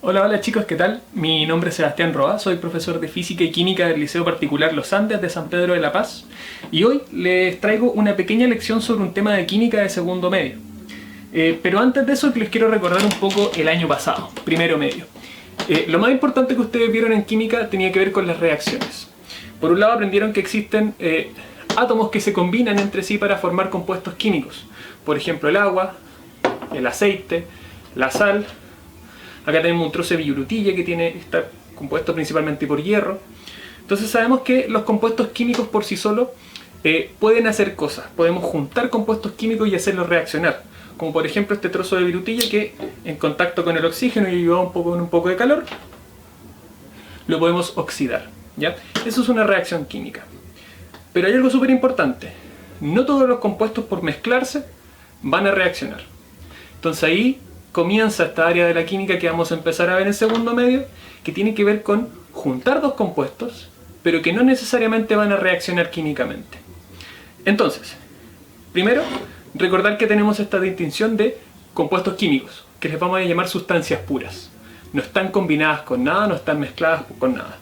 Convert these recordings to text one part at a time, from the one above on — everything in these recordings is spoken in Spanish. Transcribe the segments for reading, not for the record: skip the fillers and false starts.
Hola, hola chicos, ¿qué tal? Mi nombre es Sebastián Roa, soy profesor de Física y Química del Liceo Particular Los Andes de San Pedro de la Paz y hoy les traigo una pequeña lección sobre un tema de química de segundo medio. Pero antes de eso les quiero recordar un poco el año pasado, primero medio. Lo más importante que ustedes vieron en química tenía que ver con las reacciones. Por un lado aprendieron que existen átomos que se combinan entre sí para formar compuestos químicos. Por ejemplo el agua, el aceite, la sal. Acá tenemos un trozo de billurutilla que está compuesto principalmente por hierro. Entonces sabemos que los compuestos químicos por sí solos pueden hacer cosas. Podemos juntar compuestos químicos y hacerlos reaccionar. Como por ejemplo este trozo de billurutilla que en contacto con el oxígeno y ayudado con un poco de calor, lo podemos oxidar, ¿ya? Eso es una reacción química. Pero hay algo súper importante. No todos los compuestos por mezclarse van a reaccionar. Entonces ahí comienza esta área de la química que vamos a empezar a ver en segundo medio, que tiene que ver con juntar dos compuestos, pero que no necesariamente van a reaccionar químicamente. Entonces, primero, recordar que tenemos esta distinción de compuestos químicos, que les vamos a llamar sustancias puras. No están combinadas con nada, no están mezcladas con nada.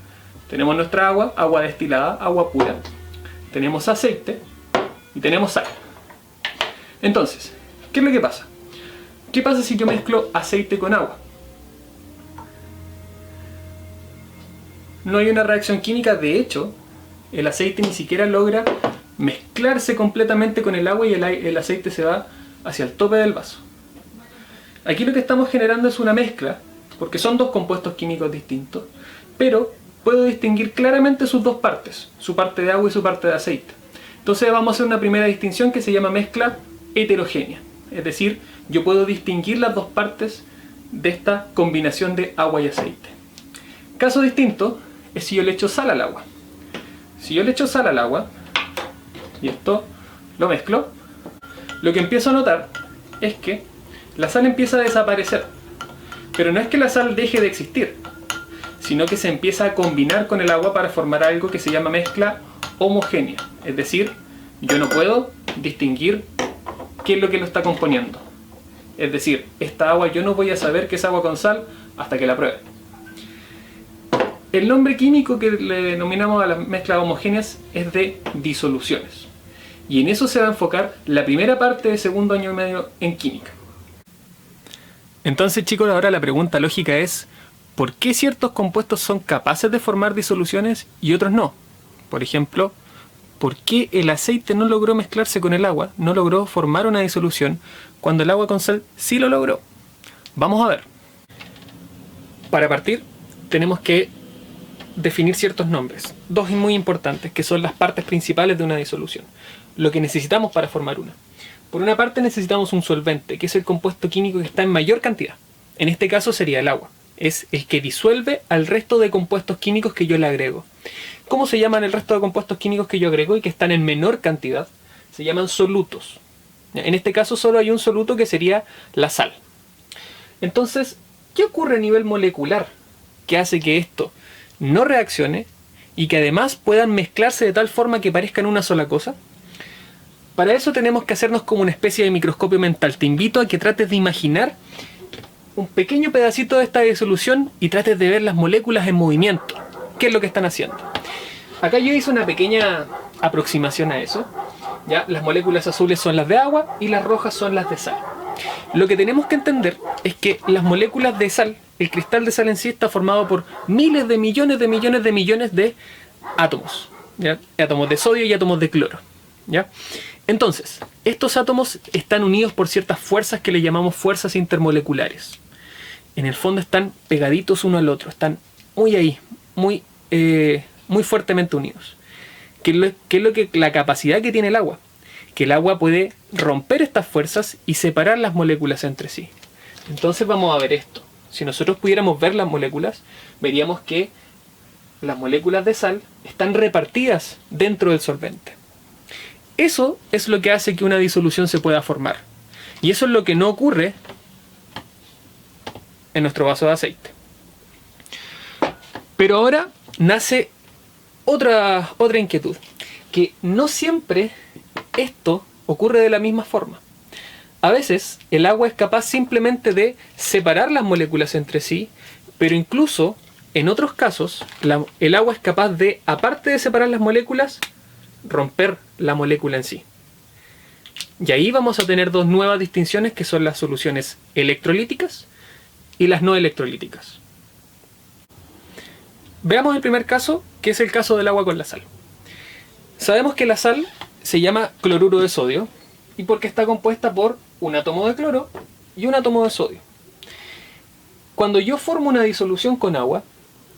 Tenemos nuestra agua, agua destilada, agua pura. Tenemos aceite y tenemos sal. Entonces, ¿qué es lo que pasa? ¿Qué pasa si yo mezclo aceite con agua? No hay una reacción química, de hecho, el aceite ni siquiera logra mezclarse completamente con el agua y el aceite se va hacia el tope del vaso. Aquí lo que estamos generando es una mezcla, porque son dos compuestos químicos distintos, pero puedo distinguir claramente sus dos partes, su parte de agua y su parte de aceite. Entonces vamos a hacer una primera distinción que se llama mezcla heterogénea, es decir, yo puedo distinguir las dos partes de esta combinación de agua y aceite. Caso distinto es si yo le echo sal al agua. Si yo le echo sal al agua y esto lo mezclo, lo que empiezo a notar es que la sal empieza a desaparecer. Pero no es que la sal deje de existir, sino que se empieza a combinar con el agua para formar algo que se llama mezcla homogénea. Es decir, yo no puedo distinguir qué es lo que lo está componiendo. Es decir, esta agua yo no voy a saber que es agua con sal hasta que la pruebe. El nombre químico que le denominamos a las mezclas homogéneas es de disoluciones. Y en eso se va a enfocar la primera parte de segundo año y medio en química. Entonces, chicos, ahora la pregunta lógica es: ¿por qué ciertos compuestos son capaces de formar disoluciones y otros no? Por ejemplo, ¿por qué el aceite no logró mezclarse con el agua, no logró formar una disolución, cuando el agua con sal sí lo logró? Vamos a ver. Para partir, tenemos que definir ciertos nombres, dos muy importantes, que son las partes principales de una disolución, lo que necesitamos para formar una. Por una parte necesitamos un solvente, que es el compuesto químico que está en mayor cantidad. En este caso sería el agua. Es el que disuelve al resto de compuestos químicos que yo le agrego. ¿Cómo se llaman el resto de compuestos químicos que yo agrego y que están en menor cantidad? Se llaman solutos. En este caso solo hay un soluto, que sería la sal. Entonces, ¿qué ocurre a nivel molecular que hace que esto no reaccione y que además puedan mezclarse de tal forma que parezcan una sola cosa? Para eso tenemos que hacernos como una especie de microscopio mental. Te invito a que trates de imaginar un pequeño pedacito de esta disolución y trates de ver las moléculas en movimiento. ¿Qué es lo que están haciendo? Acá yo hice una pequeña aproximación a eso. ¿Ya? Las moléculas azules son las de agua y las rojas son las de sal. Lo que tenemos que entender es que las moléculas de sal, el cristal de sal en sí, está formado por miles de millones de millones de millones de átomos, ¿ya? Átomos de sodio y átomos de cloro, ¿ya? Entonces, estos átomos están unidos por ciertas fuerzas que le llamamos fuerzas intermoleculares. En el fondo están pegaditos uno al otro, están muy ahí, muy fuertemente unidos. ¿Qué es lo que la capacidad que tiene el agua? Que el agua puede romper estas fuerzas y separar las moléculas entre sí. Entonces vamos a ver esto. Si nosotros pudiéramos ver las moléculas, veríamos que las moléculas de sal están repartidas dentro del solvente. Eso es lo que hace que una disolución se pueda formar. Y eso es lo que no ocurre en nuestro vaso de aceite. Pero ahora nace otra inquietud, que no siempre esto ocurre de la misma forma. A veces el agua es capaz simplemente de separar las moléculas entre sí Pero incluso en otros casos, el agua es capaz de, aparte de separar las moléculas, romper la molécula en sí. Y ahí vamos a tener dos nuevas distinciones que son las soluciones electrolíticas y las no electrolíticas. Veamos el primer caso, que es el caso del agua con la sal. Sabemos que la sal se llama cloruro de sodio y porque está compuesta por un átomo de cloro y un átomo de sodio. Cuando yo formo una disolución con agua,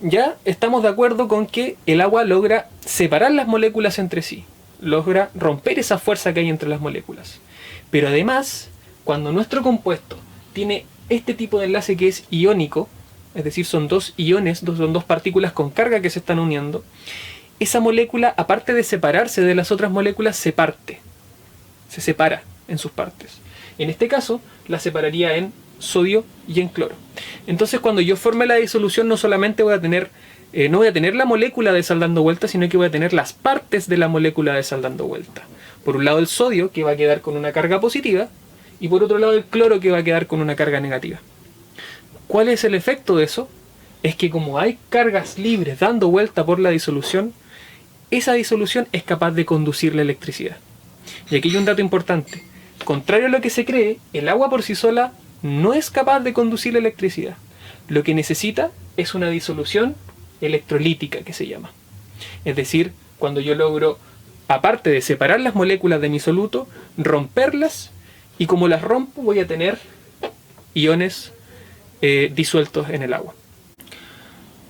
ya estamos de acuerdo con que el agua logra separar las moléculas entre sí, logra romper esa fuerza que hay entre las moléculas. Pero además, cuando nuestro compuesto tiene este tipo de enlace que es iónico, es decir, son dos iones, son dos partículas con carga que se están uniendo, esa molécula, aparte de separarse de las otras moléculas, se parte, se separa en sus partes. En este caso, la separaría en sodio y en cloro. Entonces, cuando yo forme la disolución, no solamente voy a tener, no voy a tener la molécula de sal dando vuelta, sino que voy a tener las partes de la molécula de sal dando vuelta. Por un lado el sodio, que va a quedar con una carga positiva, y por otro lado el cloro, que va a quedar con una carga negativa. ¿Cuál es el efecto de eso? Es que como hay cargas libres dando vuelta por la disolución, esa disolución es capaz de conducir la electricidad. Y aquí hay un dato importante. Contrario a lo que se cree, el agua por sí sola no es capaz de conducir la electricidad. Lo que necesita es una disolución electrolítica, que se llama. Es decir, cuando yo logro, aparte de separar las moléculas de mi soluto, romperlas, y como las rompo voy a tener iones disueltos en el agua.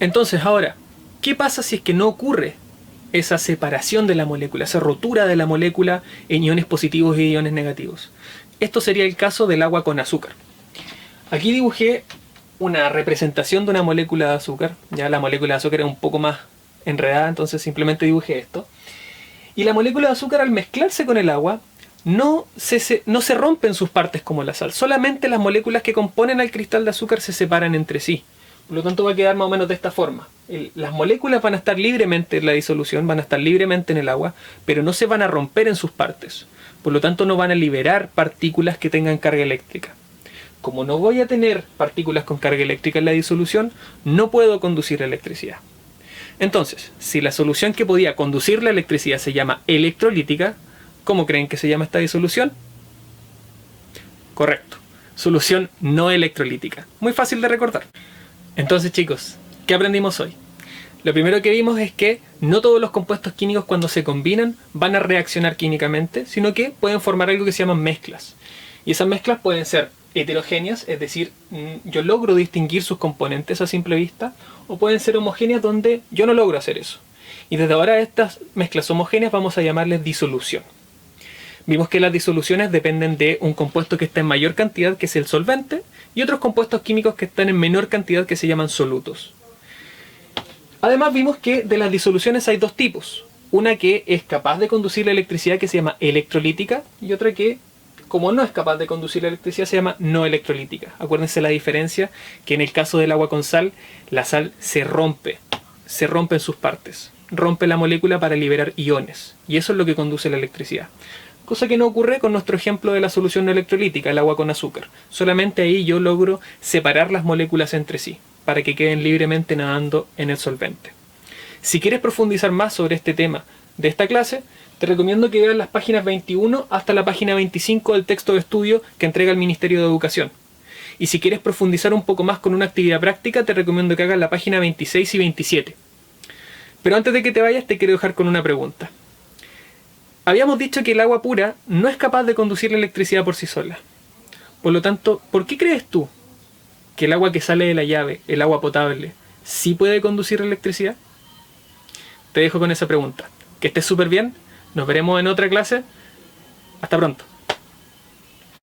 Entonces ahora, ¿qué pasa si es que no ocurre esa separación de la molécula, esa rotura de la molécula en iones positivos y iones negativos? Esto sería el caso del agua con azúcar. Aquí dibujé una representación de una molécula de azúcar. Ya la molécula de azúcar es un poco más enredada, entonces simplemente dibujé esto. Y la molécula de azúcar, al mezclarse con el agua, no se rompen sus partes como la sal. Solamente las moléculas que componen al cristal de azúcar se separan entre sí. Por lo tanto va a quedar más o menos de esta forma. Las moléculas van a estar libremente en la disolución, van a estar libremente en el agua, pero no se van a romper en sus partes. Por lo tanto no van a liberar partículas que tengan carga eléctrica. Como no voy a tener partículas con carga eléctrica en la disolución, no puedo conducir la electricidad. Entonces, si la solución que podía conducir la electricidad se llama electrolítica, ¿cómo creen que se llama esta disolución? Correcto, solución no electrolítica. Muy fácil de recordar. Entonces, chicos, ¿qué aprendimos hoy? Lo primero que vimos es que no todos los compuestos químicos cuando se combinan van a reaccionar químicamente, sino que pueden formar algo que se llaman mezclas. Y esas mezclas pueden ser heterogéneas, es decir, yo logro distinguir sus componentes a simple vista, o pueden ser homogéneas donde yo no logro hacer eso. Y desde ahora estas mezclas homogéneas vamos a llamarles disolución. Vimos que las disoluciones dependen de un compuesto que está en mayor cantidad, que es el solvente, y otros compuestos químicos que están en menor cantidad, que se llaman solutos. Además vimos que de las disoluciones hay dos tipos. Una que es capaz de conducir la electricidad, que se llama electrolítica, y otra que, como no es capaz de conducir la electricidad, se llama no electrolítica. Acuérdense la diferencia, que en el caso del agua con sal, la sal se rompe en sus partes. Rompe la molécula para liberar iones, y eso es lo que conduce la electricidad. Cosa que no ocurre con nuestro ejemplo de la solución no electrolítica, el agua con azúcar. Solamente ahí yo logro separar las moléculas entre sí, para que queden libremente nadando en el solvente. Si quieres profundizar más sobre este tema de esta clase, te recomiendo que veas las páginas 21 hasta la página 25 del texto de estudio que entrega el Ministerio de Educación. Y si quieres profundizar un poco más con una actividad práctica, te recomiendo que hagas la página 26 y 27. Pero antes de que te vayas, te quiero dejar con una pregunta. Habíamos dicho que el agua pura no es capaz de conducir la electricidad por sí sola. Por lo tanto, ¿por qué crees tú que el agua que sale de la llave, el agua potable, sí puede conducir la electricidad? Te dejo con esa pregunta. Que estés súper bien. Nos veremos en otra clase. Hasta pronto.